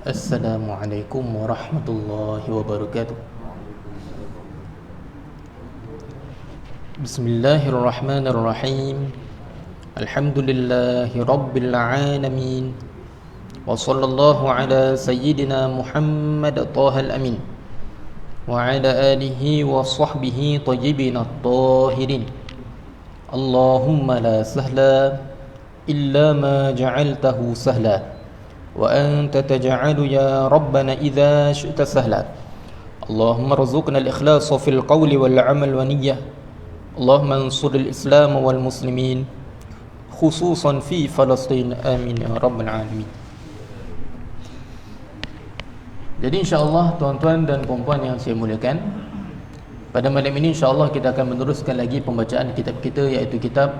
Assalamualaikum warahmatullahi wabarakatuh. Bismillahirrahmanirrahim. Alhamdulillahi rabbil alamin. Wa sallallahu ala sayyidina Muhammad Thahal amin wa ala alihi wa sahbihi tayyibin at-tahirin. Allahumma la sahla illa ma ja'altahu sahla wa anta taj'alu ya rabbana idza syi'ta sahla. Allahumma rzuqna al-ikhlasa fil qawli wal 'amal wa niyyah. Allahumma ansur al-islam wal muslimin khususan fi Palestin, amin ya rabbal alamin. Jadi insya-Allah tuan-tuan dan puan-puan yang saya muliakan, pada malam ini insya-Allah kita akan meneruskan lagi pembacaan kitab kita, iaitu kitab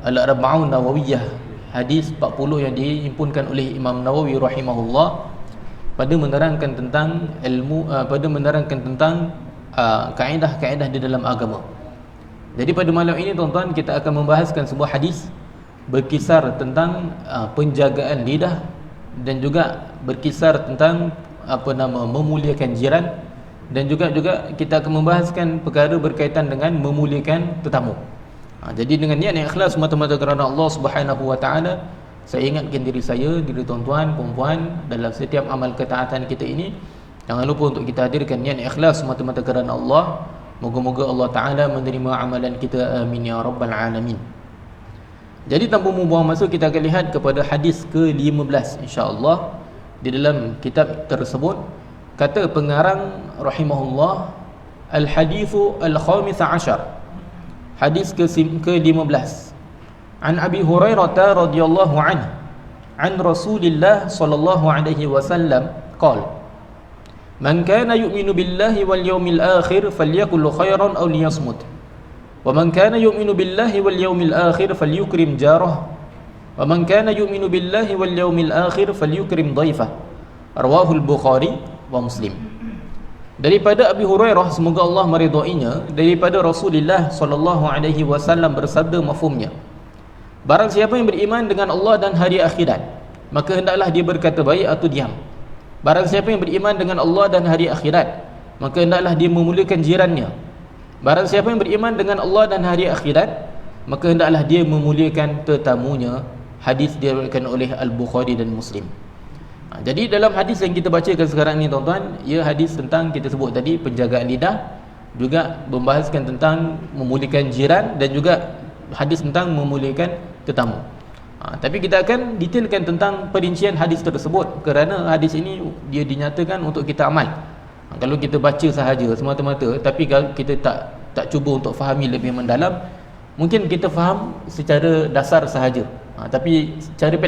Al-Arba'un Nawawiyah, hadis 40 yang dihimpunkan oleh Imam Nawawi rahimahullah pada menerangkan tentang ilmu, pada menerangkan tentang kaedah-kaedah di dalam agama. Jadi pada malam ini tuan-tuan, kita akan membahaskan sebuah hadis berkisar tentang penjagaan lidah dan juga berkisar tentang memuliakan jiran, dan juga kita akan membahaskan perkara berkaitan dengan memuliakan tetamu. Jadi dengan niat yang ikhlas semata-mata kerana Allah Subhanahu wa taala, saya ingatkan diri saya, diri tuan-tuan, puan-puan, dalam setiap amal ketaatan kita ini, jangan lupa untuk kita hadirkan niat yang ikhlas semata-mata kerana Allah. Moga-moga Allah taala menerima amalan kita, amin ya rabbal alamin. Jadi tanpa membuang masa, kita akan lihat kepada hadis ke-15 insya-Allah. Di dalam kitab tersebut kata pengarang rahimahullah, al-hadithu al-khamis ashar, hadis ke-15, an Abi Hurairah radhiyallahu anhu an Rasulillah sallallahu alaihi wasallam qala, man kana yu'minu billahi wal yawmil akhir falyakul khairan aw liyasmut, wa man kana yu'minu billahi wal yawmil akhir falyukrim jarah, wa man kana yu'minu billahi wal yawmil akhir falyukrim dhaifah. Rawahul Bukhari wa Muslim. Daripada Abi Hurairah, semoga Allah meridainya, daripada Rasulullah sallallahu alaihi wasallam bersabda mafhumnya, barang siapa yang beriman dengan Allah dan hari akhirat, maka hendaklah dia berkata baik atau diam. Barang siapa yang beriman dengan Allah dan hari akhirat, maka hendaklah dia memuliakan jirannya. Barang siapa yang beriman dengan Allah dan hari akhirat, maka hendaklah dia memuliakan tetamunya. Hadis diriwayatkan oleh Al-Bukhari dan Muslim. Jadi dalam hadis yang kita bacakan sekarang ni tuan-tuan, ia hadis tentang, kita sebut tadi, penjagaan lidah, juga membahaskan tentang memuliakan jiran, dan juga hadis tentang memuliakan tetamu. Tapi kita akan detailkan tentang perincian hadis tersebut, kerana hadis ini dia dinyatakan untuk kita amal. Kalau kita baca sahaja semata-mata, tapi kalau kita tak cuba untuk fahami lebih mendalam, mungkin kita faham secara dasar sahaja. Tapi cara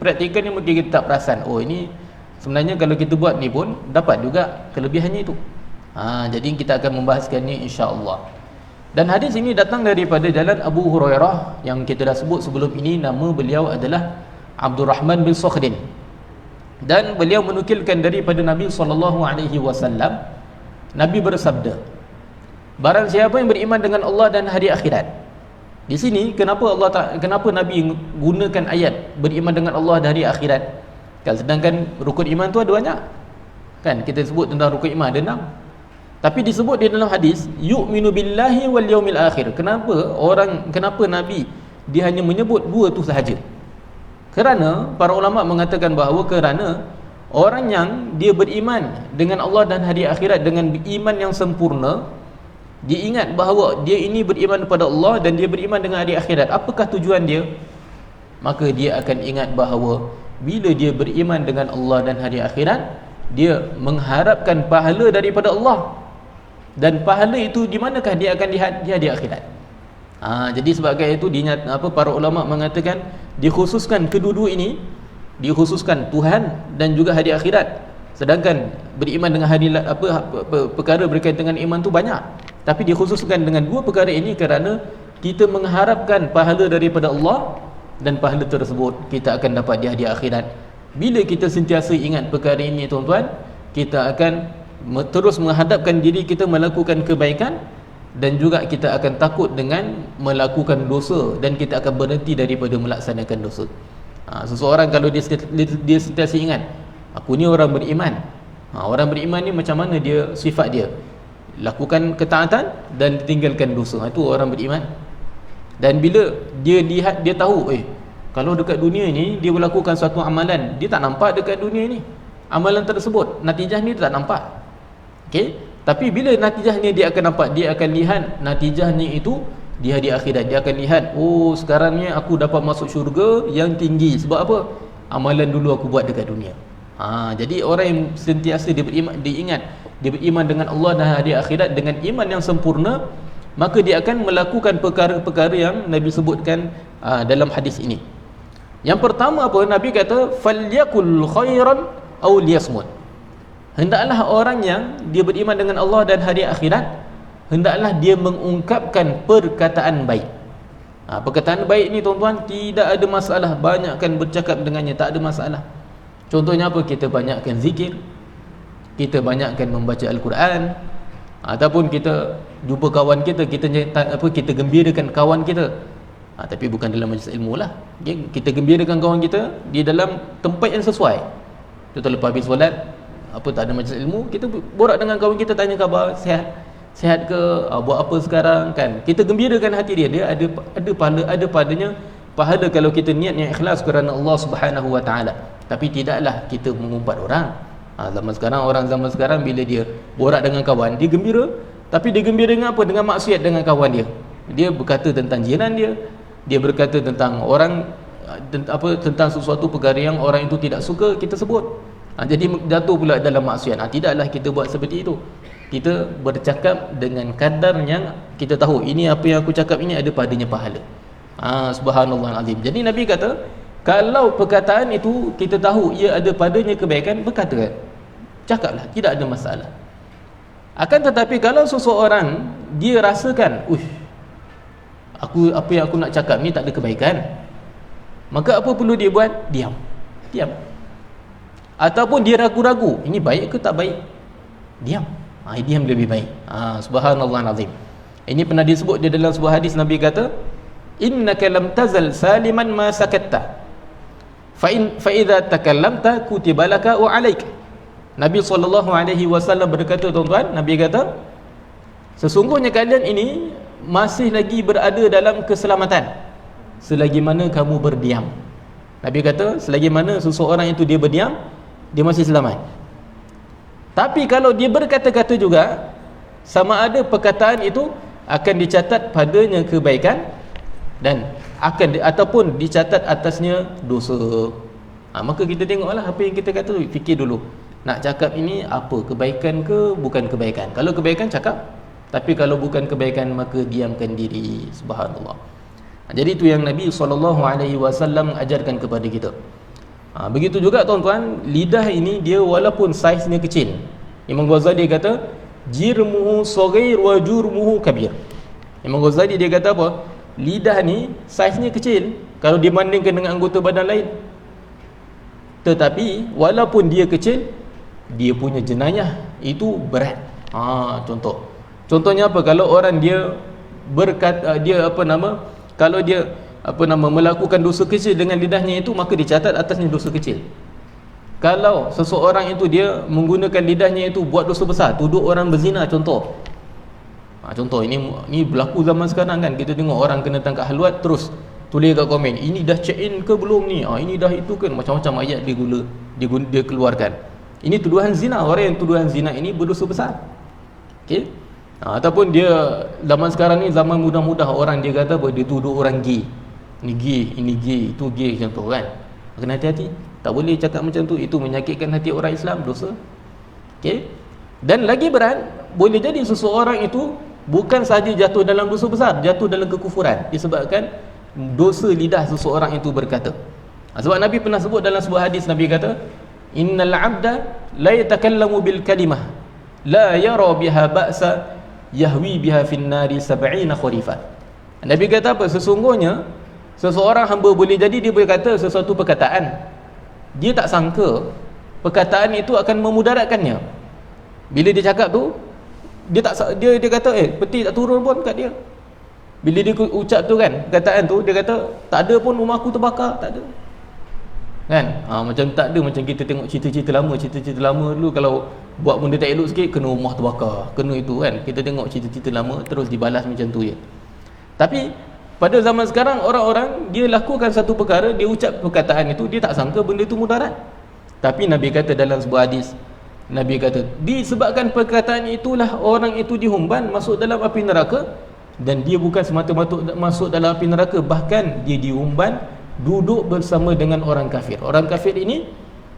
praktikalnya mungkin kita tak perasan, oh ini sebenarnya kalau kita buat ni pun dapat juga kelebihannya itu. Jadi kita akan membahaskan ni insya-Allah. Dan hadis ini datang daripada jalan Abu Hurairah yang kita dah sebut sebelum ini. Nama beliau adalah Abdurrahman bin Sakhdin, dan beliau menukilkan daripada Nabi SAW. Nabi bersabda, barang siapa yang beriman dengan Allah dan hari akhirat. Di sini kenapa Nabi gunakan ayat beriman dengan Allah dan hari akhirat? Sedangkan rukun iman tu ada banyak, kan? Kita sebut tentang rukun iman ada 6, tapi disebut di dalam hadis yu'minu billahi wal yaumil akhir. Kenapa Nabi dia hanya menyebut 2 tu sahaja? Kerana para ulama mengatakan bahawa kerana orang yang dia beriman dengan Allah dan hari akhirat dengan iman yang sempurna, dia ingat bahawa dia ini beriman kepada Allah dan dia beriman dengan hari akhirat. Apakah tujuan dia? Maka dia akan ingat bahawa bila dia beriman dengan Allah dan hari akhirat, dia mengharapkan pahala daripada Allah. Dan pahala itu di manakah dia akan lihat? Dia di akhirat. Jadi sebabkan itu para ulama mengatakan dikhususkan kedua-dua ini, dikhususkan Tuhan dan juga hari akhirat. Sedangkan beriman dengan perkara berkaitan dengan iman tu banyak, tapi dikhususkan dengan 2 perkara ini kerana kita mengharapkan pahala daripada Allah, dan pahala tersebut kita akan dapat di hari akhirat. Bila kita sentiasa ingat perkara ini tuan-tuan, kita akan terus menghadapkan diri kita melakukan kebaikan, dan juga kita akan takut dengan melakukan dosa, dan kita akan berhenti daripada melaksanakan dosa. Seseorang kalau dia sentiasa ingat Aku ni orang beriman. Orang beriman ni macam mana dia, sifat dia? Lakukan ketaatan dan tinggalkan dosa. Itu orang beriman. Dan bila dia lihat, dia tahu, kalau dekat dunia ni dia melakukan suatu amalan, dia tak nampak dekat dunia ni amalan tersebut, natijah ni dia tak nampak. Okey, tapi bila natijah ni dia akan nampak, dia akan lihat natijahnya itu di hari akhirat. Dia akan lihat, oh sekarang ni aku dapat masuk syurga yang tinggi. Sebab apa? Amalan dulu aku buat dekat dunia. Jadi orang yang sentiasa dia beriman, dia ingat, dia beriman dengan Allah dan hari akhirat dengan iman yang sempurna, maka dia akan melakukan perkara-perkara yang Nabi sebutkan dalam hadis ini. Yang pertama apa? Nabi kata, falyakul khairan aw liyasmut. Hendaklah orang yang dia beriman dengan Allah dan hari akhirat, hendaklah dia mengungkapkan perkataan baik. Perkataan baik ni tuan-tuan tidak ada masalah, banyakkan bercakap dengannya, tak ada masalah. Contohnya apa? Kita banyakkan zikir, kita banyakkan membaca Al-Quran, ataupun kita jumpa kawan kita, kita gembirakan kawan kita. Tapi bukan dalam majlis ilmu lah. Kita gembirakan kawan kita di dalam tempat yang sesuai. Contoh lepas habis solat, tak ada majlis ilmu, kita borak dengan kawan kita, tanya khabar, sihat ke, buat apa sekarang kan. Kita gembirakan hati dia, dia ada padanya pahala kalau kita niat yang ikhlas kerana Allah Subhanahu wa taala. Tapi tidaklah kita mengumpat orang. Zaman sekarang bila dia borak dengan kawan, dia gembira, tapi dia gembira dengan apa? Dengan maksiat dengan kawan dia. Dia berkata tentang jiran dia, dia berkata tentang orang, tentang sesuatu perkara yang orang itu tidak suka kita sebut. Jadi jatuh pula dalam maksiat. Tidaklah kita buat seperti itu. Kita bercakap dengan kadar yang kita tahu, ini apa yang aku cakap ini ada padanya pahala. Subhanallah azim. Jadi Nabi kata, kalau perkataan itu kita tahu ia ada padanya kebaikan, berkata, cakaplah, tidak ada masalah. Akan tetapi kalau seseorang dia rasakan, apa yang aku nak cakap ni tak ada kebaikan, maka apa perlu dia buat? Diam. Ataupun dia ragu-ragu, ini baik ke tak baik? Diam. Diam lebih baik. Subhanallah azim. Ini pernah disebut di dalam sebuah hadis. Nabi kata, innaka lam tazal saliman ma sakatta fa idza takallamta kutiba laka wa alaik. Nabi SAW berkata, tuan-tuan, Nabi kata, sesungguhnya kalian ini masih lagi berada dalam keselamatan selagi mana kamu berdiam. Nabi kata, selagi mana seseorang itu dia berdiam, dia masih selamat. Tapi kalau dia berkata-kata juga, sama ada perkataan itu akan dicatat padanya kebaikan dan ataupun dicatat atasnya dosa. Maka kita tengoklah apa yang kita kata, fikir dulu, nak cakap ini apa, kebaikan ke bukan kebaikan. Kalau kebaikan cakap, tapi kalau bukan kebaikan maka diamkan diri. Subhanallah. Jadi itu yang Nabi SAW ajarkan kepada kita. Begitu juga tuan-tuan, lidah ini dia walaupun saiznya kecil, Imam Ghazali kata, jirmuhu saghir wa jurmuhu kabir. Imam Ghazali dia kata apa? Lidah ni saiznya kecil kalau dibandingkan dengan anggota badan lain, tetapi walaupun dia kecil, dia punya jenayah itu berat. Contohnya apa? Kalau orang dia berkata, kalau dia melakukan dosa kecil dengan lidahnya itu, maka dicatat atasnya dosa kecil. Kalau seseorang itu dia menggunakan lidahnya itu buat dosa besar, tuduh orang berzina, contoh ini berlaku zaman sekarang kan. Kita tengok orang kena tangkap haluat, terus tulis kat komen, ini dah check in ke belum ni, ini dah itu kan, macam-macam ayat dia keluarkan. Ini tuduhan zina. Orang yang tuduhan zina ini berdosa besar. Okey. Ataupun dia zaman sekarang ni zaman mudah-mudah, orang dia kata apa, dia tuduh orang gay, ini gay, itu gay, contoh kan. Kena hati-hati, tak boleh cakap macam tu, itu menyakitkan hati orang Islam, dosa. Okey. Dan lagi berat, boleh jadi seseorang itu bukan sahaja jatuh dalam dosa besar, jatuh dalam kekufuran disebabkan dosa lidah seseorang itu berkata. Sebab Nabi pernah sebut dalam sebuah hadis, Nabi kata, innal abda la yatakallamu bil kalimah la yara biha ba'sa yahwi biha fin nari 70 kharifan. Nabi kata apa? Sesungguhnya seseorang hamba boleh jadi dia berkata sesuatu perkataan, dia tak sangka perkataan itu akan memudaratkannya. Bila dia cakap tu, dia kata peti tak turun pun kat dia. Bila dia ucap tu kan, perkataan tu, dia kata tak ada pun rumah aku terbakar, tak ada. kan. Macam tak ada macam kita tengok cerita-cerita lama dulu, kalau buat benda tak elok sikit kena rumah terbakar, kena itu kan. Kita tengok cerita-cerita lama terus dibalas macam tu je. Tapi pada zaman sekarang orang-orang dia lakukan satu perkara, dia ucap perkataan itu, dia tak sangka benda itu mudarat. Tapi Nabi kata dalam sebuah hadis, Nabi kata disebabkan perkataan itulah orang itu dihumban masuk dalam api neraka, dan dia bukan semata-mata masuk dalam api neraka, bahkan dia dihumban duduk bersama dengan orang kafir. Orang kafir ini,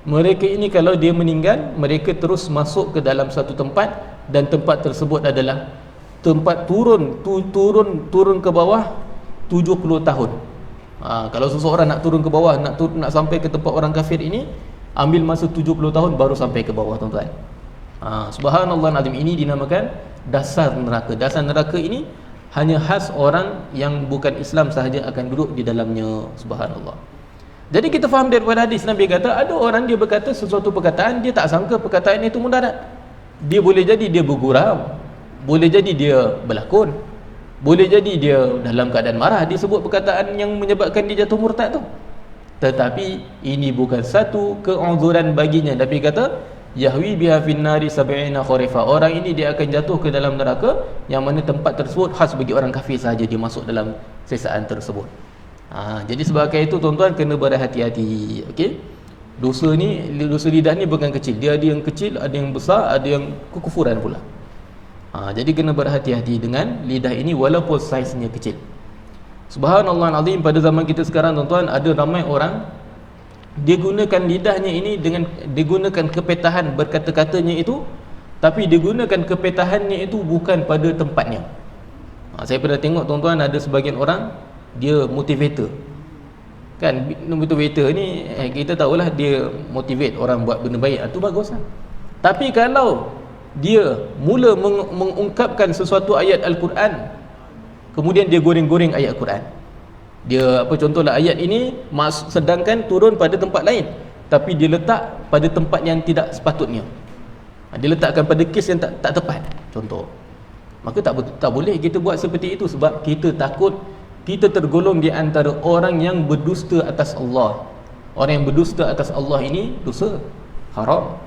mereka ini kalau dia meninggal, mereka terus masuk ke dalam satu tempat, dan tempat tersebut adalah tempat turun ke bawah 70 tahun. Kalau seseorang nak turun ke bawah, nak sampai ke tempat orang kafir ini, ambil masa 70 tahun baru sampai ke bawah, tuan-tuan. Subhanallah azim, ini dinamakan dasar neraka. Dasar neraka ini hanya khas orang yang bukan Islam sahaja akan duduk di dalamnya. Subhanallah. Jadi kita faham daripada hadis, Nabi kata ada orang dia berkata sesuatu perkataan, dia tak sangka perkataan itu mudarat. Dia boleh jadi dia bergurau, boleh jadi dia berlakon, boleh jadi dia dalam keadaan marah, dia sebut perkataan yang menyebabkan dia jatuh murtad tu. Tetapi ini bukan satu keuzuran baginya. Nabi kata yahwi biha finnari sab'ina kharifa. Orang ini dia akan jatuh ke dalam neraka, yang mana tempat tersebut khas bagi orang kafir sahaja dia masuk dalam sesaan tersebut. Jadi sebabkan itu tuan-tuan kena berhati-hati. Okey, dosa lidah ni bukan kecil, dia ada yang kecil, ada yang besar, ada yang kekufuran pula. Jadi kena berhati-hati dengan lidah ini walaupun saiznya kecil. Subhanallah azim, pada zaman kita sekarang tuan-tuan, ada ramai orang dia gunakan lidahnya ini dengan digunakan kepetahan berkata-katanya itu, tapi digunakan kepetahannya itu bukan pada tempatnya. Saya pernah tengok tuan-tuan, ada sebagian orang dia motivator kan. Motivator ni kita tahulah dia motivate orang buat benda baik, itu baguslah. Tapi kalau dia mula mengungkapkan sesuatu ayat Al-Quran, kemudian dia goreng-goreng ayat Al-Quran, dia contohlah ayat ini sedangkan turun pada tempat lain, tapi dia letak pada tempat yang tidak sepatutnya, dia letakkan pada kes yang tak tepat contoh. Maka tak boleh kita buat seperti itu, sebab kita takut kita tergolong di antara orang yang berdusta atas Allah. Orang yang berdusta atas Allah ini dosa haram.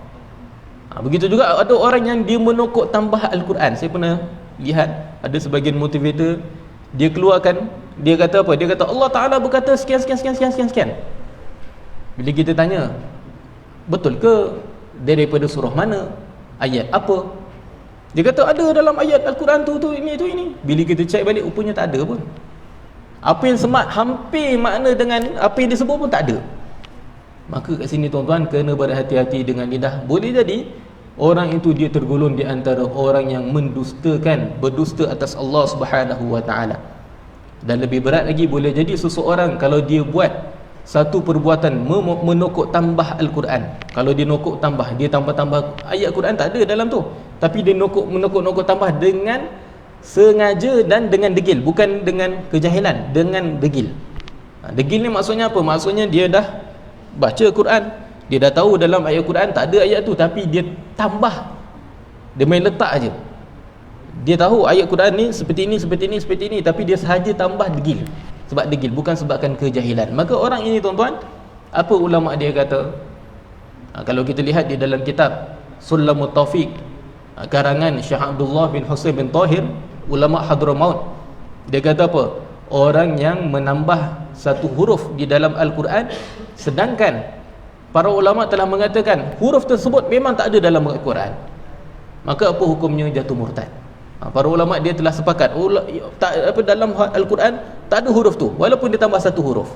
Begitu juga ada orang yang dia menokok tambah Al-Quran. Saya pernah lihat ada sebagian motivator, dia keluarkan, dia kata apa? Dia kata Allah Ta'ala berkata sekian. Bila kita tanya, betul ke? Daripada surah mana? Ayat apa? Dia kata ada dalam ayat Al-Quran tu ini. Bila kita cek balik, rupanya tak ada pun. Apa yang hampir makna dengan apa yang disebut pun tak ada. Maka kat sini tuan-tuan kena berhati-hati dengan lidah. Boleh jadi orang itu dia tergolong di antara orang yang berdusta atas Allah Subhanahu wa taala. Dan lebih berat lagi, boleh jadi seseorang kalau dia buat satu perbuatan menokok tambah Al-Quran. Kalau dia nokok tambah, dia tambah ayat Quran tak ada dalam tu, tapi dia menokok tambah dengan sengaja dan dengan degil, bukan dengan kejahilan, dengan degil. Degil ni maksudnya apa? Maksudnya dia dah baca Quran, dia dah tahu dalam ayat Quran tak ada ayat tu, tapi dia tambah, dia main letak aja. Dia tahu ayat Quran ni seperti ini, tapi dia sahaja tambah degil. Sebab degil, bukan sebabkan kejahilan. Maka orang ini tuan-tuan, apa ulama dia kata? Kalau kita lihat di dalam kitab Sulamut Taufiq karangan Syekh Abdullah bin Husain bin Tahir, ulama Hadramaut, dia kata apa? Orang yang menambah satu huruf di dalam Al-Quran, sedangkan para ulama telah mengatakan huruf tersebut memang tak ada dalam Al-Quran, maka apa hukumnya? Jatuh murtad. Para ulama dia telah sepakat dalam Al-Quran tak ada huruf tu, walaupun dia tambah satu huruf.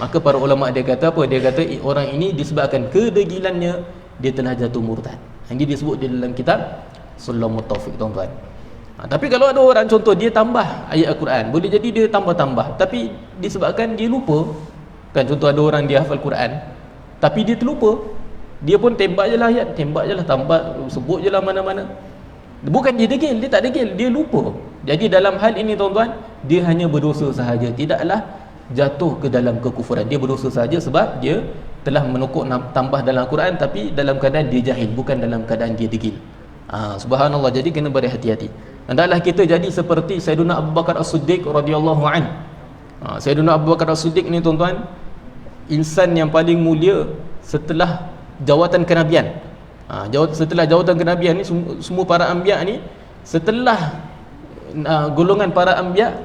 Maka para ulama dia kata apa? Dia kata orang ini disebabkan kedegilannya dia telah jatuh murtad. Yang disebut di dalam kitab Sulamut Taufiq, tuan-tuan. Tapi kalau ada orang contoh dia tambah ayat Al-Quran, boleh jadi dia tambah-tambah, tapi disebabkan dia lupa. Kan contoh ada orang dia hafal Quran, tapi dia terlupa, dia pun tembak je lah ayat, tambah, sebut je lah mana-mana. Bukan dia degil, dia tak degil, dia lupa. Jadi dalam hal ini tuan-tuan, dia hanya berdosa sahaja, tidaklah jatuh ke dalam kekufuran. Dia berdosa sahaja sebab dia telah menokok tambah dalam Al-Quran, tapi dalam keadaan dia jahil, bukan dalam keadaan dia degil. Subhanallah. Jadi kena berhati-hati. Hendaklah kita jadi seperti Sayyidina Abu Bakar As-Siddiq radhiyallahu an. Sayyidina Abu Bakar As-Siddiq ni tuan-tuan, insan yang paling mulia setelah jawatan kenabian. Setelah jawatan kenabian ni, semua para anbiya ni, setelah golongan para anbiya,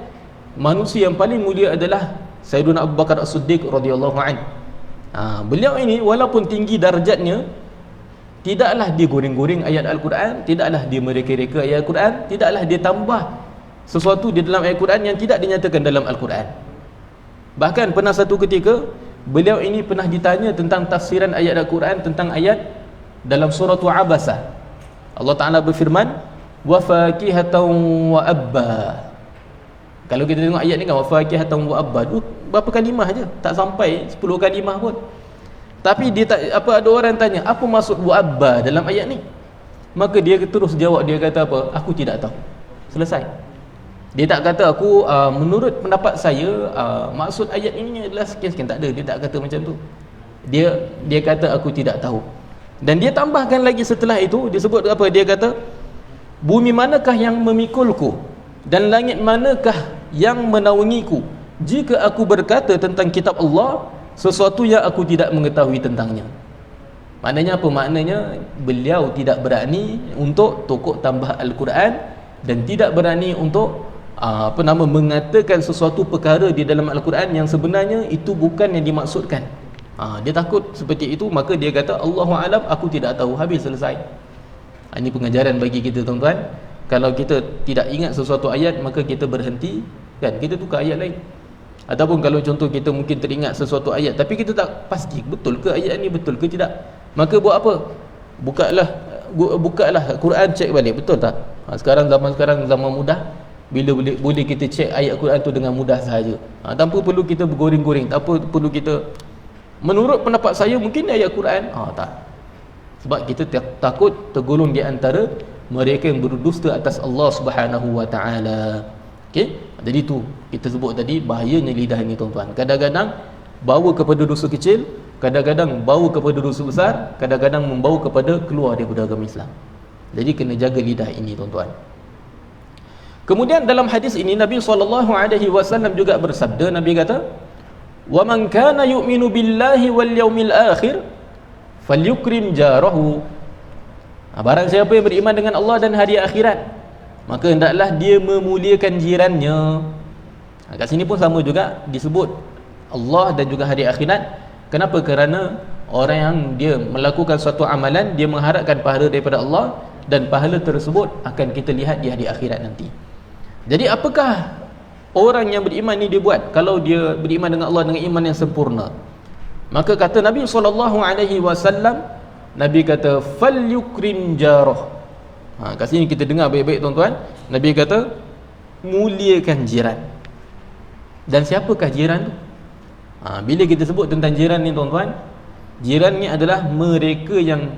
manusia yang paling mulia adalah Sayyiduna Abu Bakar As-Siddiq radhiyallahu anhu. Beliau ini walaupun tinggi darjatnya, tidaklah dia goreng-goreng ayat Al-Quran, tidaklah dia mereka-reka ayat Al-Quran, tidaklah dia tambah sesuatu di dalam ayat Al-Quran yang tidak dinyatakan dalam Al-Quran. Bahkan pernah satu ketika beliau ini pernah ditanya tentang tafsiran ayat Al-Quran, tentang ayat dalam surah Abasa. Allah Ta'ala berfirman, wa fakihatan wa abba. Kalau kita tengok ayat ni kan, wa fakihatan wa abba, berapa kalimah je, tak sampai 10 kalimah pun. Tapi dia tak, ada orang tanya apa maksud wa abba dalam ayat ni, maka dia terus jawab, dia kata apa? Aku tidak tahu. Selesai. Dia tak kata aku menurut pendapat saya maksud ayat ini adalah sekian-sekian, tak ada. Dia tak kata macam tu. Dia kata aku tidak tahu. Dan dia tambahkan lagi setelah itu, dia sebut apa? Dia kata, bumi manakah yang memikulku dan langit manakah yang menaungiku jika aku berkata tentang kitab Allah sesuatu yang aku tidak mengetahui tentangnya. Maknanya apa? Maknanya beliau tidak berani untuk tokok tambah Al-Quran dan tidak berani untuk mengatakan sesuatu perkara di dalam Al-Quran yang sebenarnya itu bukan yang dimaksudkan. Dia takut seperti itu, maka dia kata Allahu a'lam, aku tidak tahu. Habis, selesai. Ini pengajaran bagi kita, tuan-tuan. Kalau kita tidak ingat sesuatu ayat, maka kita berhenti, kan, kita tukar ayat lain. Ataupun kalau contoh kita mungkin teringat sesuatu ayat tapi kita tak pasti betul ke ayat ni, betul ke tidak, maka buat apa? Bukalah Quran, cek balik betul tak. Sekarang zaman mudah, bila boleh kita cek ayat Quran tu dengan mudah sahaja, tanpa perlu kita bergoring-goring, tak perlu kita menurut pendapat saya mungkin ayat Quran, tak. Sebab kita takut tergolong di antara mereka yang berdusta atas Allah Subhanahu wa taala. Okey, jadi tu kita sebut tadi bahayanya lidah ni, tuan-tuan. Kadang-kadang bawa kepada dosa kecil, kadang-kadang bawa kepada dosa besar, kadang-kadang membawa kepada keluar daripada agama Islam. Jadi kena jaga lidah ini, tuan-tuan. Kemudian dalam hadis ini Nabi SAW juga bersabda, Nabi kata, "Wa man kana yu'minu billahi wal yawmil akhir falyukrim jarahu." Barang siapa yang beriman dengan Allah dan hari akhirat, maka hendaklah dia memuliakan jirannya. Kat sini pun sama juga disebut Allah dan juga hari akhirat. Kenapa? Kerana orang yang dia melakukan suatu amalan, dia mengharapkan pahala daripada Allah, dan pahala tersebut akan kita lihat di hari akhirat nanti. Jadi apakah orang yang beriman ni dia buat kalau dia beriman dengan Allah dengan iman yang sempurna? Maka kata Nabi SAW, Nabi kata falyukrim jarah. Kat sini kita dengar baik-baik, tuan-tuan. Nabi kata muliakan jiran. Dan siapakah jiran tu? Bila kita sebut tentang jiran ni, tuan-tuan, jiran ni adalah mereka yang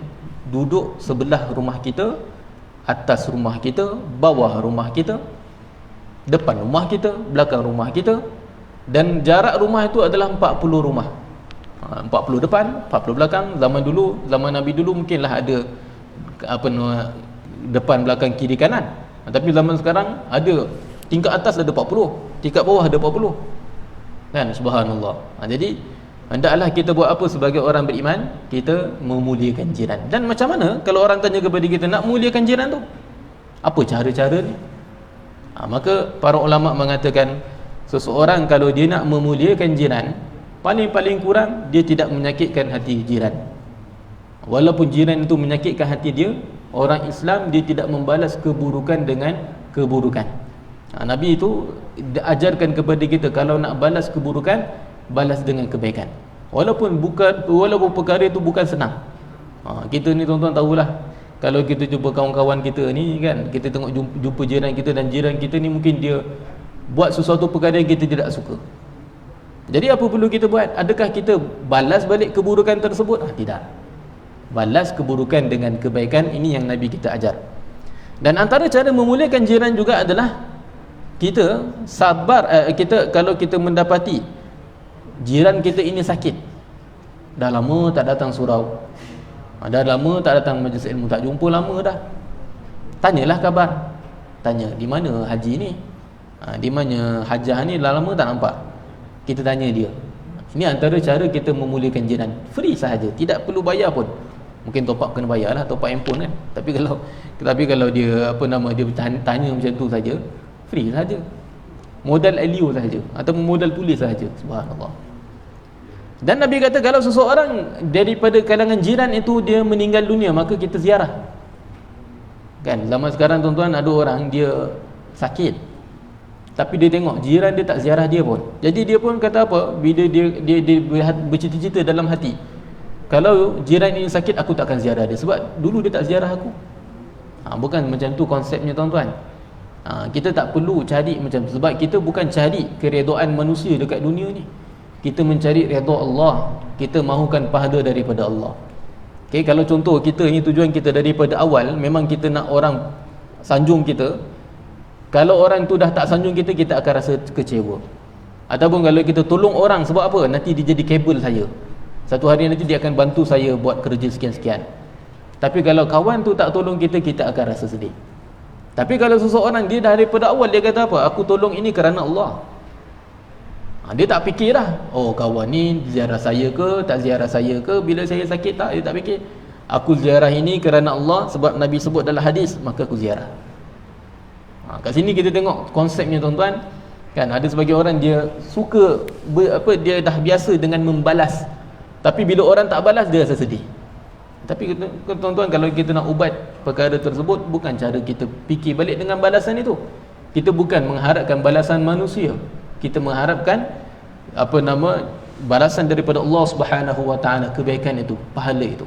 duduk sebelah rumah kita, atas rumah kita, bawah rumah kita, depan rumah kita, belakang rumah kita. Dan jarak rumah itu adalah 40 rumah, 40 depan, 40 belakang. Zaman Nabi dulu mungkinlah ada depan, belakang, kiri, kanan. Tapi zaman sekarang ada tingkat atas ada 40, tingkat bawah ada 40, kan? Subhanallah. Jadi hendaklah kita buat apa sebagai orang beriman? Kita memuliakan jiran. Dan macam mana kalau orang tanya kepada kita nak muliakan jiran tu? Apa cara-cara ni? Maka para ulama mengatakan, seseorang kalau dia nak memuliakan jiran, paling-paling kurang dia tidak menyakitkan hati jiran. Walaupun jiran itu menyakitkan hati dia, orang Islam dia tidak membalas keburukan dengan keburukan. Nabi itu ajarkan kepada kita, kalau nak balas keburukan, balas dengan kebaikan. Walaupun perkara itu bukan senang. Kita ni, tuan-tuan, tahulah, kalau kita jumpa kawan-kawan kita ni kan, kita tengok jumpa jiran kita, dan jiran kita ni mungkin dia buat sesuatu perkara yang kita tidak suka. Jadi apa perlu kita buat? Adakah kita balas balik keburukan tersebut? Tidak. Balas keburukan dengan kebaikan. Ini yang Nabi kita ajar. Dan antara cara memuliakan jiran juga adalah kita sabar. Kalau kita mendapati jiran kita ini sakit, dah lama tak datang surau, dah lama tak datang majlis ilmu, tak jumpa lama dah, tanyalah khabar. Tanya, di mana haji ni, di mana hajah ni, dah lama tak nampak. Kita tanya dia, Ini antara cara kita memuliakan jiran. Free sahaja, tidak perlu bayar pun. Mungkin top up kena bayar lah, top up handphone kan. Tapi kalau dia dia tanya macam tu saja, free sahaja. Modal alio sahaja atau modal tulis sahaja. Subhanallah. Dan Nabi kata kalau seseorang daripada kalangan jiran itu dia meninggal dunia, maka kita ziarah. Kan zaman sekarang tuan-tuan, ada orang dia sakit, tapi dia tengok jiran dia tak ziarah dia pun. Jadi dia pun kata apa? Bila dia bercita-cita dalam hati, kalau jiran ini sakit, aku tak akan ziarah dia, sebab dulu dia tak ziarah aku. Bukan macam tu konsepnya tuan-tuan. Kita tak perlu cari macam tu, sebab kita bukan cari keredaan manusia dekat dunia ni. Kita mencari redha Allah. Kita mahukan pahala daripada Allah. Okay, kalau contoh kita ni tujuan kita daripada awal memang kita nak orang sanjung kita. Kalau orang tu dah tak sanjung kita, kita akan rasa kecewa. Ataupun kalau kita tolong orang sebab apa? Nanti dia jadi kabel saya. Satu hari nanti dia akan bantu saya buat kerja sekian-sekian. Tapi kalau kawan tu tak tolong kita, kita akan rasa sedih. Tapi kalau seseorang dia daripada awal dia kata apa? Aku tolong ini kerana Allah. Dia tak fikir dah, oh kawan ni ziarah saya ke, tak ziarah saya ke, bila saya sakit tak, dia tak fikir. Aku ziarah ini kerana Allah, sebab Nabi sebut dalam hadis, maka aku ziarah. Kat sini kita tengok konsepnya tuan-tuan. Kan ada sebagai orang dia suka dia dah biasa dengan membalas. Tapi bila orang tak balas, dia rasa sedih. Tapi tuan-tuan, kalau kita nak ubat perkara tersebut, bukan cara kita fikir balik dengan balasan itu. Kita bukan mengharapkan balasan manusia. Kita mengharapkan balasan daripada Allah Subhanahu wa taala, kebaikan itu, pahala itu.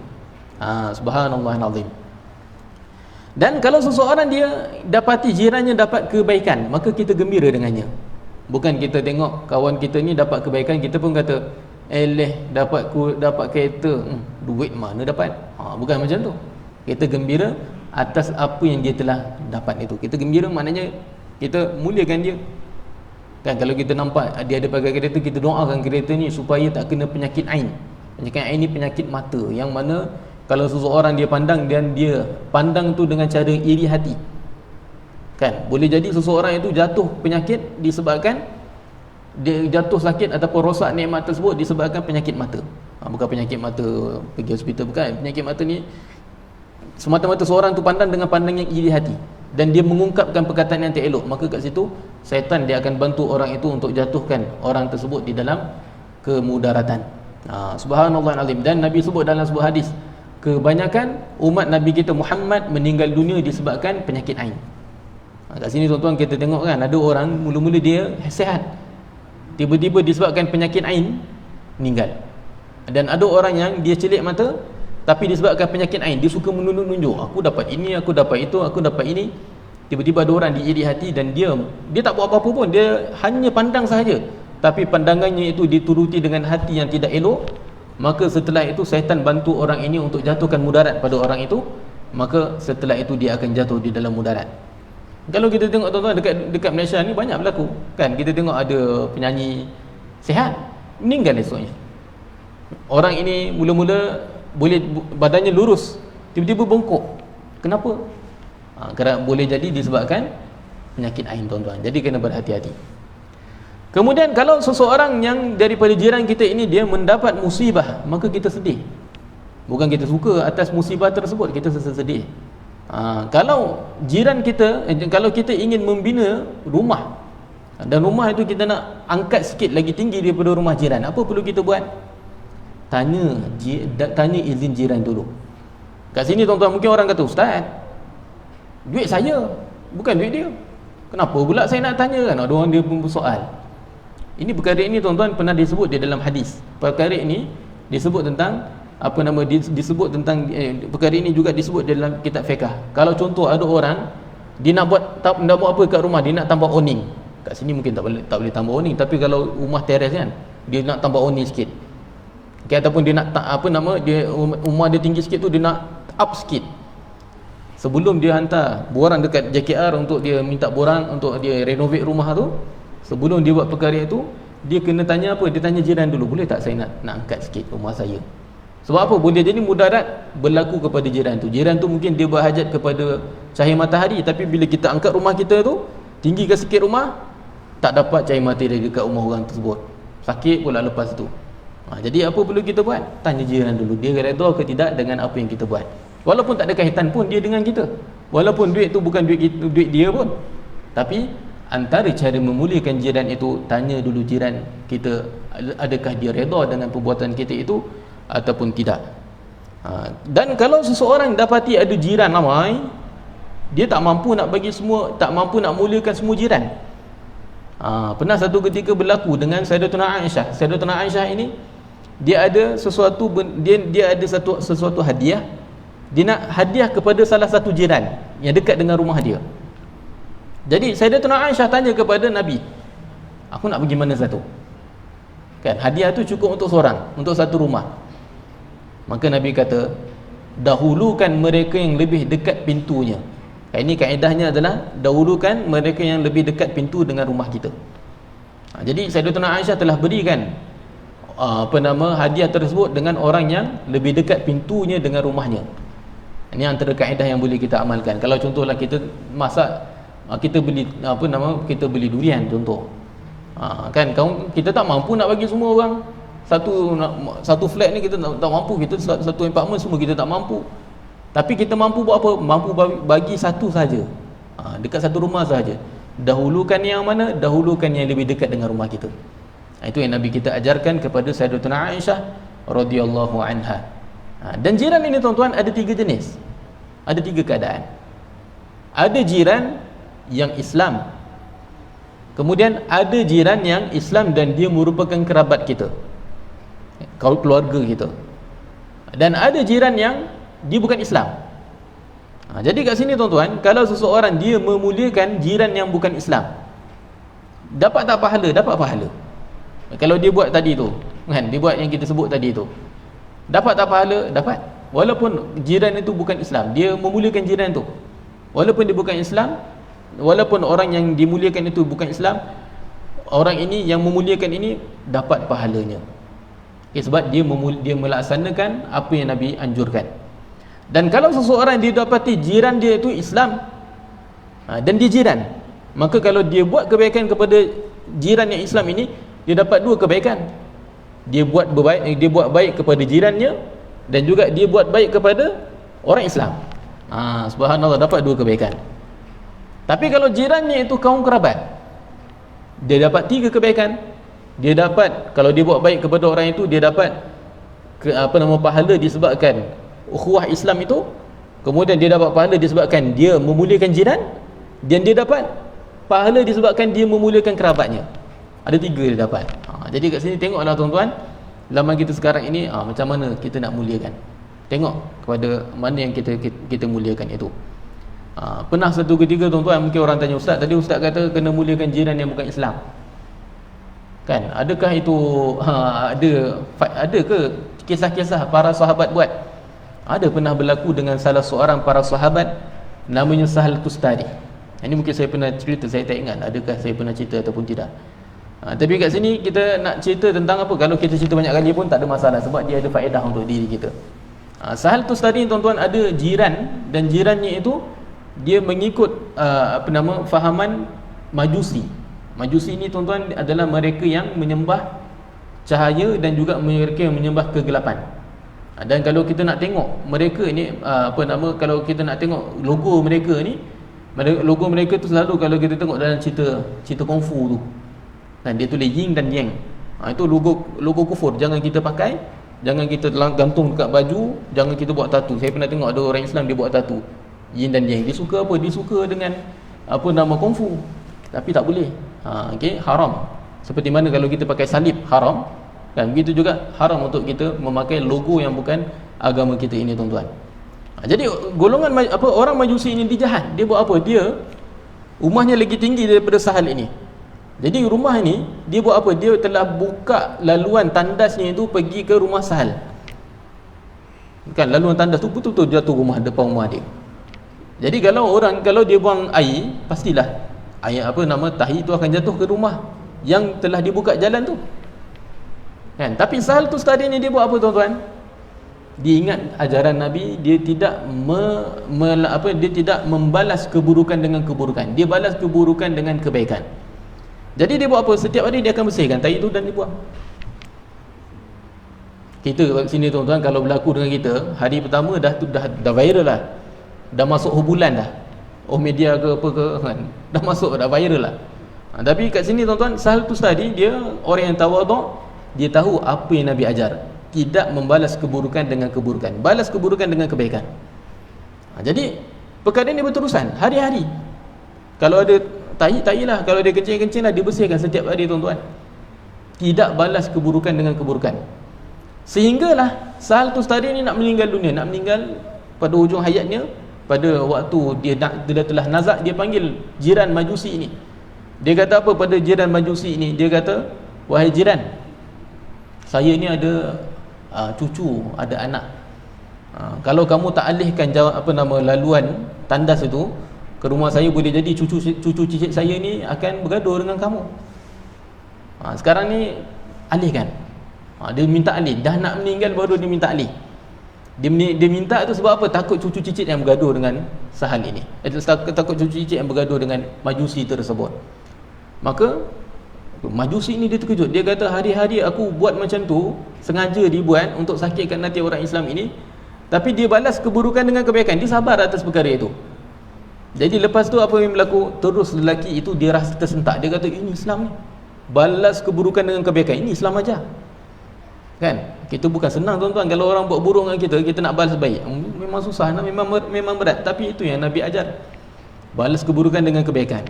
Subhanallahil azim. Dan kalau seseorang dia dapati jirannya dapat kebaikan, maka kita gembira dengannya. Bukan kita tengok kawan kita ni dapat kebaikan, kita pun kata dapat kereta, duit mana dapat. Bukan macam tu. Kita gembira atas apa yang dia telah dapat itu. Kita gembira maknanya kita muliakan dia. Kan kalau kita nampak dia ada pakai kereta, kita doakan kereta ni supaya tak kena penyakit ain. Penyakit ain ni penyakit mata, yang mana kalau seseorang dia pandang dan dia pandang tu dengan cara iri hati, kan boleh jadi seseorang itu jatuh penyakit disebabkan dia jatuh sakit ataupun rosak nikmat tersebut disebabkan penyakit mata. Bukan penyakit mata pergi hospital, bukan. Penyakit mata ni semata-mata seorang tu pandang dengan pandang yang iri hati dan dia mengungkapkan perkataan yang tak elok, maka kat situ syaitan dia akan bantu orang itu untuk jatuhkan orang tersebut di dalam kemudaratan. Subhanallah azim. Dan Nabi sebut dalam sebuah hadis, kebanyakan umat Nabi kita Muhammad meninggal dunia disebabkan penyakit ain. Kat sini tuan-tuan kita tengok kan, ada orang mula-mula dia sihat, tiba-tiba disebabkan penyakit ain meninggal. Dan ada orang yang dia celik mata, tapi disebabkan penyakit ain dia suka menunjuk-nunjuk, aku dapat ini, aku dapat itu, aku dapat ini. Tiba-tiba ada orang diiri hati dan dia tak buat apa-apa pun, dia hanya pandang sahaja, tapi pandangannya itu dituruti dengan hati yang tidak elok. Maka setelah itu syaitan bantu orang ini untuk jatuhkan mudarat pada orang itu, maka setelah itu dia akan jatuh di dalam mudarat. Kalau kita tengok tuan-tuan, dekat Malaysia ni banyak berlaku kan. Kita tengok ada penyanyi sihat meninggal esoknya. Orang ini mula-mula boleh badannya lurus, tiba-tiba bongkok. Kenapa? Kerana boleh jadi disebabkan penyakit ain tuan-tuan. Jadi kena berhati-hati. Kemudian kalau seseorang yang daripada jiran kita ini dia mendapat musibah, maka kita sedih. Bukan kita suka atas musibah tersebut, kita sedih. Kalau jiran kita, kalau kita ingin membina rumah dan rumah itu kita nak angkat sikit lagi tinggi daripada rumah jiran, apa perlu kita buat? Tanya izin jiran dulu. Kat sini tuan-tuan, mungkin orang kata, ustaz, duit saya, bukan duit dia. Kenapa pula saya nak tanya kan? Ada orang dia pun bersoal. Ini perkara ini tuan-tuan pernah disebut di dalam hadis. Perkara ini disebut tentang disebut tentang perkara ini juga disebut dalam kitab fiqh. Kalau contoh ada orang dia nak buat apa kat rumah, dia nak tambah awning. Kat sini mungkin tak boleh tambah awning, tapi kalau rumah teres kan, dia nak tambah awning sikit. Okay, ataupun dia nak rumah dia tinggi sikit tu, dia nak up sikit. Sebelum dia hantar borang dekat JKR untuk dia minta borang untuk dia renovate rumah tu, sebelum dia buat perkara itu, dia kena tanya apa? Dia tanya jiran dulu, boleh tak saya nak angkat sikit rumah saya? Sebab apa? Boleh jadi mudarat berlaku kepada jiran tu. Jiran tu mungkin dia berhajat kepada cahaya matahari, tapi bila kita angkat rumah kita tu, tinggikan sikit rumah, tak dapat cahaya matahari dekat rumah orang tersebut. Sakit pula lepas tu. Jadi apa perlu kita buat? Tanya jiran dulu, dia redha ke tidak dengan apa yang kita buat. Walaupun tak ada kaitan pun dia dengan kita, walaupun duit tu bukan duit dia pun, tapi antara cara memuliakan jiran itu, tanya dulu jiran kita, adakah dia redha dengan perbuatan kita itu ataupun tidak. Dan kalau seseorang dapati ada jiran ramai, dia tak mampu nak bagi semua, tak mampu nak muliakan semua jiran. Pernah satu ketika berlaku dengan Sayyidatuna Aisyah. Sayyidatuna Aisyah ini, dia ada sesuatu, dia ada sesuatu hadiah. Dia nak hadiah kepada salah satu jiran yang dekat dengan rumah dia. Jadi Sayyidatuna Aisyah tanya kepada Nabi, aku nak bagi mana satu? Kan, hadiah tu cukup untuk seorang, untuk satu rumah. Maka Nabi kata, dahulukan mereka yang lebih dekat pintunya. Ini kaedahnya adalah dahulukan mereka yang lebih dekat pintu dengan rumah kita. Jadi Sayyidatuna Aisyah telah berikan hadiah tersebut dengan orang yang lebih dekat pintunya dengan rumahnya. Ini antara kaedah yang boleh kita amalkan. Kalau contohlah kita masak, kita beli durian contoh. Kan kita tak mampu nak bagi semua orang. Satu flat ni kita tak mampu, kita satu apartment semua kita tak mampu. Tapi kita mampu buat apa? Mampu bagi satu saja, dekat satu rumah saja. Dahulukan yang mana? Dahulukan yang lebih dekat dengan rumah kita. Itu yang Nabi kita ajarkan kepada Sayyidatuna Aisyah radhiyallahu anha. Dan jiran ini tuan-tuan ada 3 jenis, ada 3 keadaan. Ada jiran yang Islam, kemudian ada jiran yang Islam dan dia merupakan kerabat kita, keluarga kita, dan ada jiran yang dia bukan Islam. Jadi kat sini tuan-tuan, kalau seseorang dia memuliakan jiran yang bukan Islam, dapat tak pahala? Dapat pahala. Kalau dia buat tadi tu, kan, dia buat yang kita sebut tadi tu, dapat tak pahala? Dapat. Walaupun jiran itu bukan Islam, dia memuliakan jiran tu, walaupun dia bukan Islam, walaupun orang yang dimuliakan itu bukan Islam, orang ini yang memuliakan ini dapat pahalanya. Sebab dia melaksanakan apa yang Nabi anjurkan. Dan kalau seseorang dia dapati jiran dia itu Islam, dan dia jiran, maka kalau dia buat kebaikan kepada jiran yang Islam ini, dia dapat 2 kebaikan. Dia buat baik kepada jirannya, dan juga dia buat baik kepada orang Islam. Subhanallah, dapat 2 kebaikan. Tapi kalau jirannya itu kaum kerabat, dia dapat 3 kebaikan. Dia dapat, kalau dia buat baik kepada orang itu, dia dapat pahala disebabkan ukhuwah Islam itu, kemudian dia dapat pahala disebabkan dia memuliakan jiran, dan dia dapat pahala disebabkan dia memuliakan kerabatnya. Ada 3 dia dapat. Jadi kat sini tengoklah tuan-tuan, zaman kita sekarang ini macam mana kita nak muliakan. Tengok kepada mana yang kita muliakan itu. Pernah satu ketika tuan-tuan, mungkin orang tanya, ustaz, tadi ustaz kata kena muliakan jiran yang bukan Islam, kan, adakah itu ada ke kisah-kisah para sahabat buat? Ada, pernah berlaku dengan salah seorang para sahabat, namanya Sahal Tustari. Ini mungkin saya pernah cerita, saya tak ingat adakah saya pernah cerita ataupun tidak. Tapi kat sini kita nak cerita tentang apa, kalau kita cerita banyak kali pun tak ada masalah, sebab dia ada faedah untuk diri kita. Sahal Tustari tuan-tuan ada jiran, dan jirannya itu dia mengikut fahaman Majusi. Majusi ini tuan-tuan adalah mereka yang menyembah cahaya dan juga mereka yang menyembah kegelapan. Dan kalau kita nak tengok mereka ni kalau kita nak tengok logo mereka ni, logo mereka tu selalu kalau kita tengok dalam cerita kungfu tu, kan, dia tulis yin dan yang. Itu logo kufur, jangan kita pakai, jangan kita gantung dekat baju, jangan kita buat tatu. Saya pernah tengok ada orang Islam dia buat tatu yin dan yang. Dia suka apa? Dia suka dengan kungfu, tapi tak boleh. Okey, haram. Seperti mana kalau kita pakai salib, haram, kan, begitu juga haram untuk kita memakai logo yang bukan agama kita ini tuan-tuan. Jadi golongan orang Majusi ini dia jahat. Dia buat apa? Dia rumahnya lagi tinggi daripada Sahal ini. Jadi rumah ini dia buat apa? Dia telah buka laluan tandasnya itu pergi ke rumah Sahal. Kan, laluan tandas tu betul-betul jatuh depan rumah dia. Jadi kalau dia buang air, pastilah air tahi tu akan jatuh ke rumah yang telah dibuka jalan tu, kan. Tapi Sahal tu tadi ni dia buat apa tuan-tuan? Dia ingat ajaran Nabi, dia tidak dia tidak membalas keburukan dengan keburukan, dia balas keburukan dengan kebaikan. Jadi dia buat apa? Setiap hari dia akan bersihkan tahi tu dan dia buang. Kita kat sini tuan-tuan, kalau berlaku dengan kita, hari pertama dah viral lah. Dah masuk bulan dah. Oh, media ke apa ke kan. Dah masuk, dah viral lah. Tapi kat sini tuan-tuan, Sahal Tustari dia orang yang tawaduk, dia tahu apa yang Nabi ajar. Tidak membalas keburukan dengan keburukan, balas keburukan dengan kebaikan. Jadi perkara ini berterusan hari-hari. Kalau ada tai lah, kalau ada kencing lah, dibersihkan setiap hari tuan-tuan. Tidak balas keburukan dengan keburukan. Sehinggalah Sahal Tustari ni nak meninggal dunia, nak meninggal pada hujung hayatnya. Pada waktu dia telah nazak, dia panggil jiran Majusi ini. Dia kata apa pada jiran Majusi ini? Dia kata, wahai jiran, saya ni ada cucu, ada anak. Kalau kamu tak alihkan laluan tandas itu ke rumah saya, boleh jadi cucu cicit saya ni akan bergaduh dengan kamu. Sekarang ni alihkan. Dia minta alih, dah nak meninggal baru dia minta alih. Dia minta tu sebab apa? Takut cucu cicit yang bergaduh dengan Sahal ini. Takut cucu cicit yang bergaduh dengan Majusi tersebut. Maka Majusi ini dia terkejut. Dia kata, hari-hari aku buat macam tu, sengaja dibuat untuk sakitkan hati orang Islam ini, tapi dia balas keburukan dengan kebaikan. Dia sabar atas perkara itu. Jadi lepas tu apa yang berlaku? Terus lelaki itu dia rasa tersentak. Dia kata, ini Islam ni, balas keburukan dengan kebaikan. Ini Islam aja. Kan? Kita bukan senang tuan-tuan. Kalau orang buat buruk dengan kita nak balas baik, memang susah, memang berat. Tapi itu yang Nabi ajar, balas keburukan dengan kebaikan.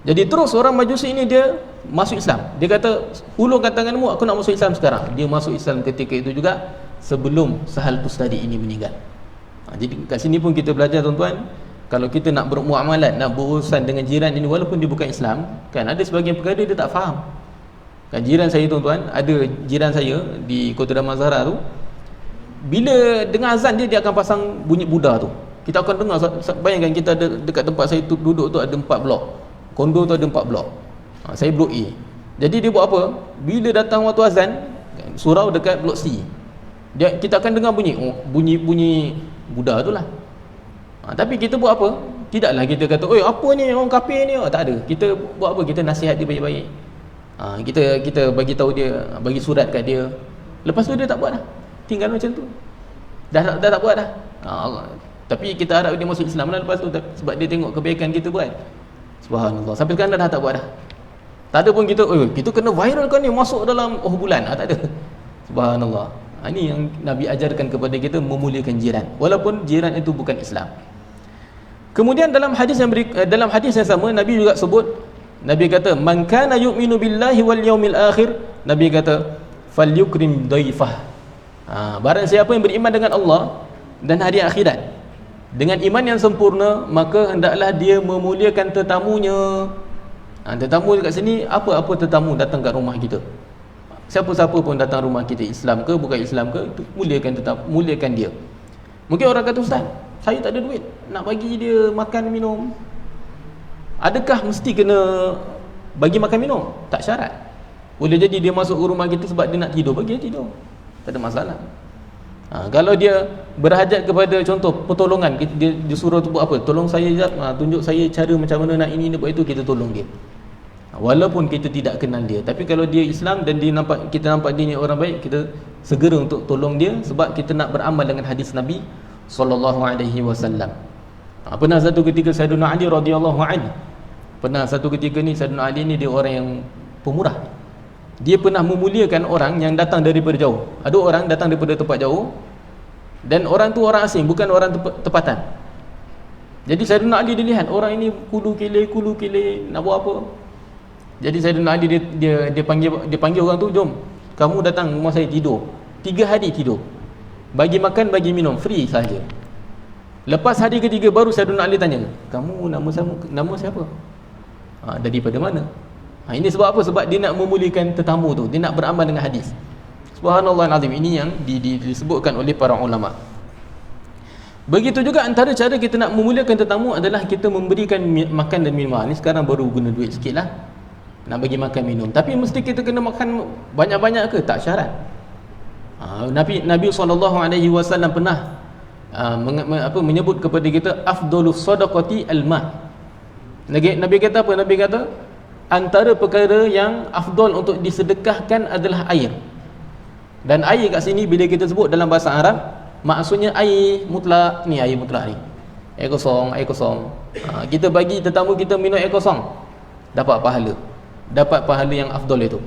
Jadi terus orang Majusi ini dia masuk Islam. Dia kata, hulurkan tanganmu, aku nak masuk Islam sekarang. Dia masuk Islam ketika itu juga, sebelum Sahal Tustari ini meninggal. Jadi kat sini pun kita belajar tuan-tuan, kalau kita nak bermuamalat, nak berurusan dengan jiran ini, walaupun dia bukan Islam, kan ada sebagian perkara dia tak faham. Kan jiran saya tuan-tuan, ada jiran saya di Kota Damansara tu, bila dengar azan dia akan pasang bunyi Buddha tu. Kita akan dengar, bayangkan kita ada dekat tempat saya tu, duduk tu ada 4 blok. Kondo tu ada 4 blok. Saya blok A. Jadi dia buat apa? Bila datang waktu azan, surau dekat blok C, kita akan dengar bunyi Buddha tu lah. Tapi kita buat apa? Tidaklah kita kata, oi apa ni orang kafir ni. Tak ada. Kita buat apa? Kita nasihat dia baik-baik. Kita bagi tahu dia, bagi surat kat dia. Lepas tu dia tak buat dah. Tinggal macam tu. Dah tak buat dah. Tapi kita harap dia masuk Islam lah lepas tu, sebab dia tengok kebaikan kita buat. Subhanallah. Sampai sekarang dah tak buat dah. Tak ada pun kita kena viralkan ni masuk dalam bulan. Tak ada. Subhanallah. Ini yang Nabi ajarkan kepada kita, memuliakan jiran walaupun jiran itu bukan Islam. Kemudian dalam hadis yang sama Nabi juga sebut, Nabi kata, man kana yu'minu billahi wal yaumil akhir, Nabi kata, falyukrim dhaifah. Barang siapa yang beriman dengan Allah dan hari akhirat dengan iman yang sempurna, maka hendaklah dia memuliakan tetamunya. Tetamu dekat sini, apa-apa tetamu datang kat rumah kita, siapa-siapa pun datang rumah kita, Islam ke bukan Islam ke, muliakan dia. Mungkin orang kata, ustaz, saya tak ada duit nak bagi dia makan minum. Adakah mesti kena bagi makan minum? Tak syarat. Boleh jadi dia masuk ke rumah kita sebab dia nak tidur, bagi dia tidur, tak ada masalah. Kalau dia berhajat kepada contoh pertolongan, dia suruh tu buat apa, tolong saya jap, tunjuk saya cara macam mana nak ini buat itu, kita tolong dia walaupun kita tidak kenal dia. Tapi kalau dia Islam dan kita nampak dia ni orang baik, kita segera untuk tolong dia, sebab kita nak beramal dengan hadis Nabi SAW. Pernah satu ketika Sayyidina Ali radhiyallahu anhu, Sayyidina Ali ni dia orang yang pemurah. Dia pernah memuliakan orang yang datang daripada jauh. Ada orang datang daripada tempat jauh, dan orang tu orang asing, bukan orang tempatan. Jadi Sayyidina Ali dilihat orang ini kulu kile nak buat apa. Jadi Sayyidina Ali dia panggil orang tu, jom kamu datang rumah saya tidur 3 hari, tidur, bagi makan bagi minum free saja. Lepas hari ketiga baru Sayyidina Ali tanya, kamu nama siapa? Daripada mana? Ini sebab apa? Sebab dia nak memuliakan tetamu tu, dia nak beramal dengan hadis. Subhanallah azim. Ini yang disebutkan oleh para ulama. Begitu juga antara cara kita nak memuliakan tetamu adalah kita memberikan makan dan minum. Ni sekarang baru guna duit sikit lah nak bagi makan minum. Tapi mesti kita kena makan banyak-banyak ke? Tak syarat. Nabi SAW pernah menyebut kepada kita, afdalus sadaqati al-ma. Nabi kata apa? Nabi kata, antara perkara yang afdal untuk disedekahkan adalah air. Dan air kat sini bila kita sebut dalam bahasa Arab, maksudnya air mutlak ni, air mutlak ni. Air kosong, air kosong. Kita bagi tetamu kita minum air kosong, dapat pahala. Dapat pahala yang afdal itu.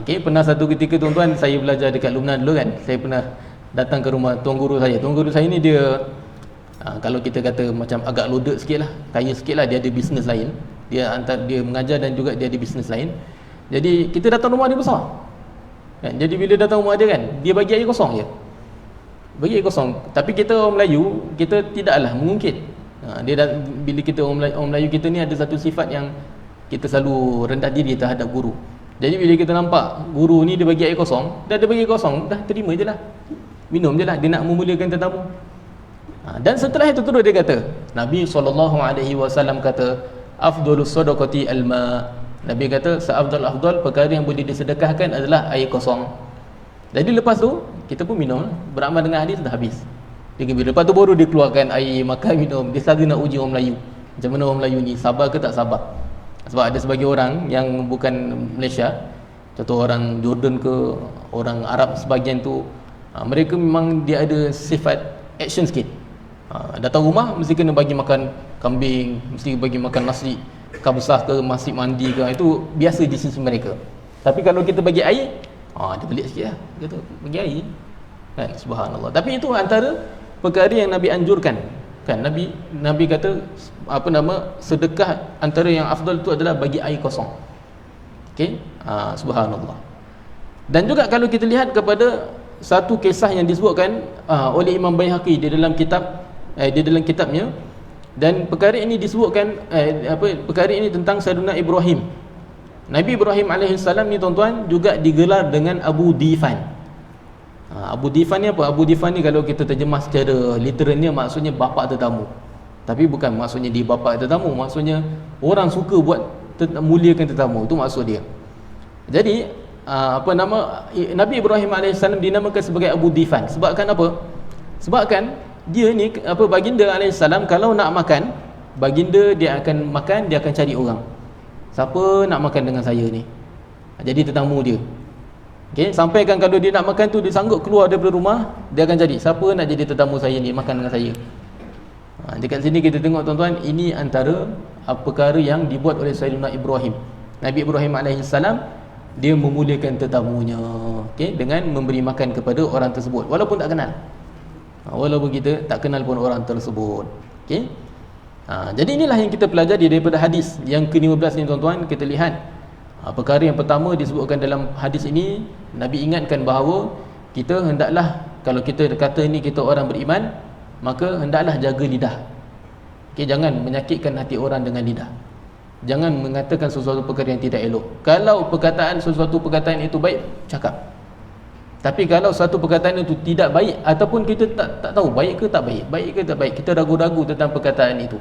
Okay, pernah satu ketika tuan-tuan, saya belajar dekat Lubnan dulu kan. Saya pernah datang ke rumah tuan guru saya. Tuan guru saya ni dia kalau kita kata macam agak loaded sikit lah, kaya sikit lah, dia ada bisnes lain. Dia mengajar dan juga dia ada bisnes lain. Jadi kita datang rumah dia besar kan? Jadi bila datang rumah dia kan, dia bagi air kosong je, bagi air kosong. Tapi kita orang Melayu, kita tidaklah mengungkit. Bila kita orang Melayu kita ni ada satu sifat yang kita selalu rendah diri terhadap guru. Jadi bila kita nampak guru ni dia bagi air kosong, dia bagi air kosong, dah terima je lah, minum je lah, dia nak memuliakan tetamu. Dan setelah itu terus dia kata, Nabi SAW kata, afdalus sadaqati alma. Nabi kata seafdal-afdal perkara yang boleh disedekahkan adalah air kosong. Jadi lepas tu kita pun minum, beramal dengan hadis, dah habis. Dia gembira. Lepas tu baru dia keluarkan air, makan, minum. Dia selalu nak uji orang Melayu, macam mana orang Melayu ni sabar ke tak sabar. Sebab ada sebagai orang yang bukan Malaysia, contoh orang Jordan ke, orang Arab sebagian tu, mereka memang dia ada sifat action sikit. Datang rumah mesti kena bagi makan kambing, mesti bagi makan nasi kabsah ke, nasi mandi ke, itu biasa di sisi mereka. Tapi kalau kita bagi air, dia pelik sikit lah, kata bagi air kan, subhanallah. Tapi itu antara perkara yang Nabi anjurkan kan. Nabi kata sedekah antara yang afdal itu adalah bagi air kosong. Okey, subhanallah. Dan juga kalau kita lihat kepada satu kisah yang disebutkan oleh Imam Baihaqi di dalam kitabnya, dan perkara ini disebutkan perkara ini tentang Sayyidina Ibrahim. Nabi Ibrahim alaihissalam ni tuan-tuan juga digelar dengan Abu Difan. Abu Difan ni apa? Abu Difan ni kalau kita terjemah secara literalnya maksudnya bapa tetamu. Tapi bukan maksudnya dia bapa tetamu, maksudnya orang suka buat muliakan tetamu, itu maksud dia. Jadi Nabi Ibrahim alaihissalam dinamakan sebagai Abu Difan. Sebabkan apa? Sebabkan dia ni baginda alaihissalam kalau nak makan, baginda dia akan makan, dia akan cari orang, siapa nak makan dengan saya ni, jadi tetamu dia. Okey, sampai kan kalau dia nak makan tu, dia sanggup keluar daripada rumah, dia akan cari siapa nak jadi tetamu saya ni, makan dengan saya. Dekat sini kita tengok tuan-tuan, ini antara perkara yang dibuat oleh Sayyidina Ibrahim. Nabi Ibrahim alaihissalam dia memuliakan tetamunya, okey, dengan memberi makan kepada orang tersebut walaupun tak kenal. Walaupun kita tak kenal pun orang tersebut. Okey. Jadi inilah yang kita pelajari daripada hadis yang ke-15 ni tuan-tuan. Kita lihat perkara yang pertama disebutkan dalam hadis ini, Nabi ingatkan bahawa kita hendaklah, kalau kita kata ni kita orang beriman, maka hendaklah jaga lidah. Okey, jangan menyakitkan hati orang dengan lidah. Jangan mengatakan sesuatu perkara yang tidak elok. Kalau sesuatu perkataan itu baik, cakap. Tapi kalau satu perkataan itu tidak baik, ataupun kita tak tahu baik ke tak baik, baik ke tak baik, kita ragu-ragu tentang perkataan itu,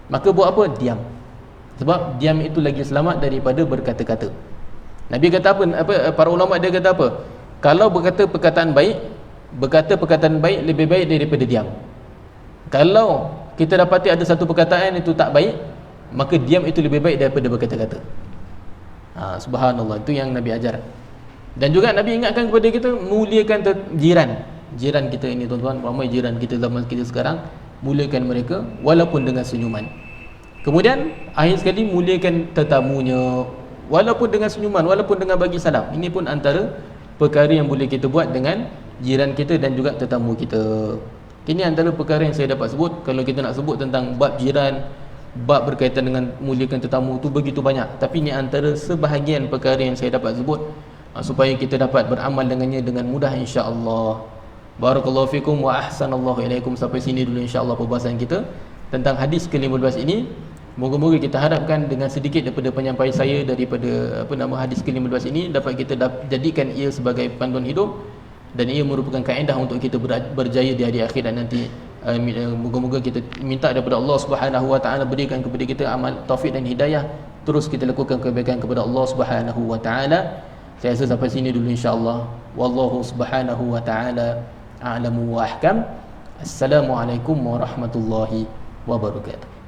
maka buat apa? Diam. Sebab diam itu lagi selamat daripada berkata-kata. Nabi kata apa? Para ulama dia kata apa? Kalau berkata perkataan baik lebih baik daripada diam. Kalau kita dapati ada satu perkataan itu tak baik, maka diam itu lebih baik daripada berkata-kata. Subhanallah, itu yang Nabi ajar. Dan juga Nabi ingatkan kepada kita muliakan jiran kita ini tuan-tuan. Ramai jiran kita zaman kita sekarang, muliakan mereka walaupun dengan senyuman. Kemudian akhir sekali, muliakan tetamunya walaupun dengan senyuman, walaupun dengan bagi salam. Ini pun antara perkara yang boleh kita buat dengan jiran kita dan juga tetamu kita. Ini antara perkara yang saya dapat sebut. Kalau kita nak sebut tentang bab jiran, bab berkaitan dengan muliakan tetamu, tu begitu banyak. Tapi ini antara sebahagian perkara yang saya dapat sebut supaya kita dapat beramal dengannya dengan mudah, insya-Allah. Barakallahu fikum wa ahsanallahu ilaikum. Sampai sini dulu insya-Allah perbahasan kita tentang hadis ke-15 ini. Moga-moga kita harapkan dengan sedikit daripada penyampaian saya daripada hadis ke-15 ini dapat kita jadikan ia sebagai panduan hidup, dan ia merupakan kaedah untuk kita berjaya di hari akhirat nanti. Moga-moga kita minta daripada Allah Subhanahu wa taala berikan kepada kita amal taufik dan hidayah, terus kita lakukan kebaikan kepada Allah Subhanahu wa taala. Saya rasa sampai sini dulu insya-Allah. Wallahu subhanahu wa ta'ala a'lamu wa ahkam. Assalamualaikum warahmatullahi wabarakatuh.